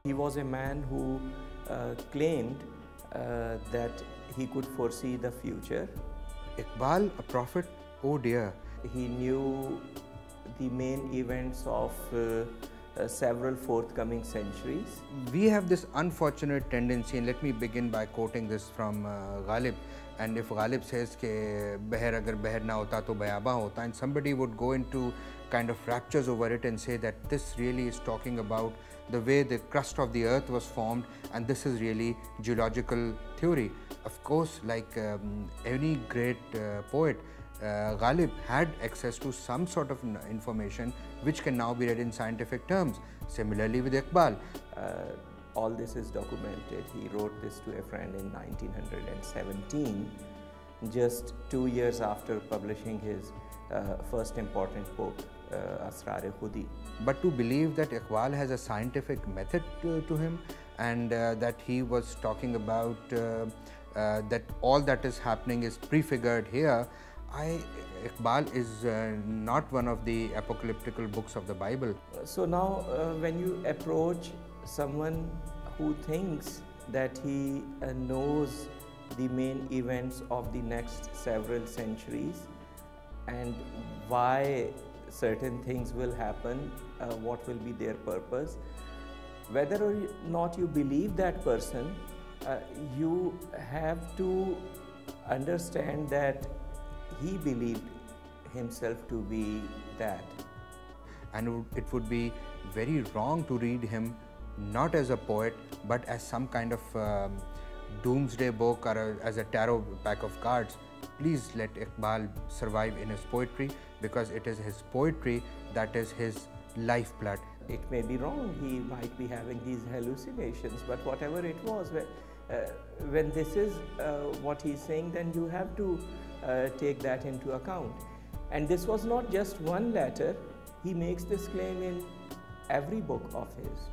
He was a man who claimed that he could foresee the future. Iqbal, a prophet? Oh dear. He knew the main events of several forthcoming centuries. We have this unfortunate tendency, and let me begin by quoting this from Ghalib. And if Ghalib says ke beher agar beher na hota to bayaba hota, and somebody would go into kind of raptures over it and say that this really is talking about the way the crust of the earth was formed, and this is really geological theory. Of course, like any great poet, Ghalib had access to some sort of information which can now be read in scientific terms. Similarly with Iqbal. All this is documented. He wrote this to a friend in 1917, just 2 years after publishing his first important book, Asrar-e-Khudi. But to believe that Iqbal has a scientific method to him, and that he was talking about that all that is happening is prefigured here, Iqbal is not one of the apocalyptical books of the Bible. So now when you approach someone who thinks that he knows the main events of the next several centuries and why certain things will happen, what will be their purpose, whether or not you believe that person, you have to understand that he believed himself to be that. And it would be very wrong to read him not as a poet but as some kind of doomsday book or as a tarot pack of cards. Please let Iqbal survive in his poetry, because it is his poetry that is his lifeblood. It may be wrong, he might be having these hallucinations, but whatever it was, when this is what he's saying, then you have to take that into account. And this was not just one letter. He makes this claim in every book of his.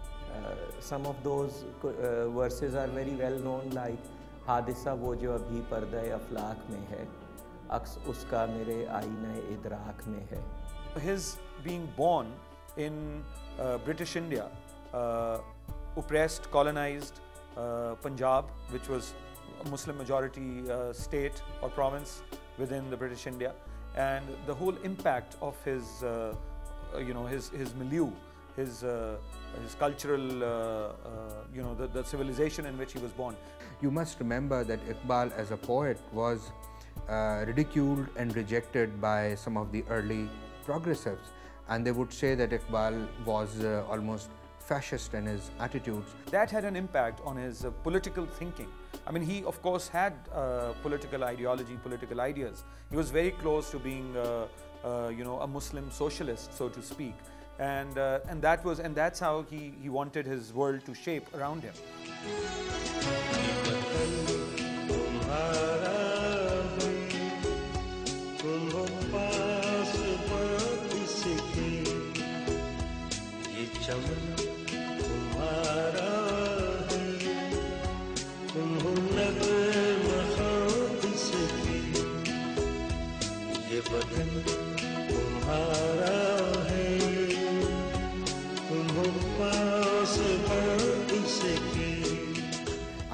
Some of those verses are very well known, like हादिसा वो जो अभी पर्दे अफलाक में है, अक्स उसका मेरे आईने इदराक में है. His being born in British India, oppressed, colonized Punjab, which was a Muslim majority state or province within the British India, and the whole impact of his his milieu, his cultural, the civilization in which he was born. You must remember that Iqbal as a poet was ridiculed and rejected by some of the early progressives, and they would say that Iqbal was almost fascist in his attitudes. That had an impact on his political thinking. I mean, he of course had political ideology, political ideas. He was very close to being a Muslim socialist, so to speak, and that's how he wanted his world to shape around him.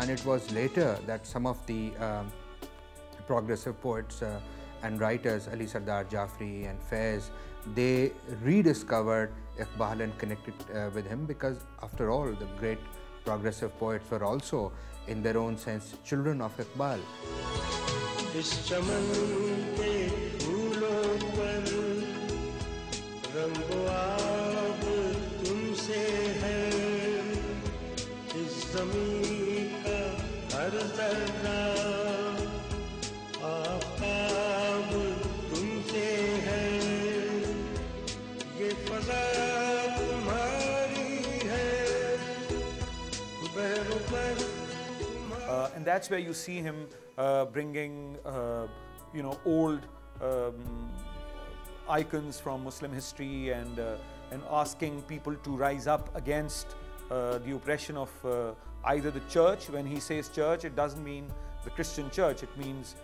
And it was later that some of the progressive poets and writers, Ali Sardar Jafri and Faiz, they rediscovered Iqbal and connected with him, because after all, the great progressive poets were also, in their own sense, children of Iqbal. And that's where you see him bringing, old icons from Muslim history and asking people to rise up against the oppression of either the church. When he says church, it doesn't mean the Christian church, it means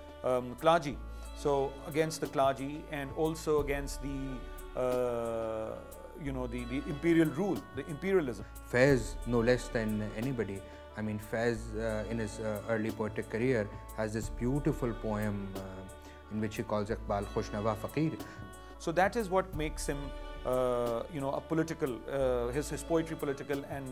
clergy. So against the clergy, and also against the you know, the imperial rule, the imperialism. Faiz, no less than anybody. I mean, Faiz in his early poetic career has this beautiful poem in which he calls Iqbal Khushnava Faqir. So that is what makes him, you know, a political, his poetry political, and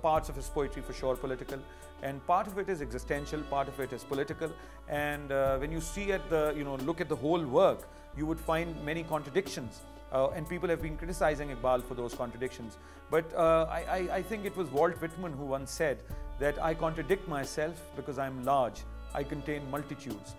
parts of his poetry for sure political, and part of it is existential, part of it is political. And when you see at the, you know, look at the whole work, you would find many contradictions, and people have been criticizing Iqbal for those contradictions. But I think it was Walt Whitman who once said that I contradict myself because I'm large, I contain multitudes.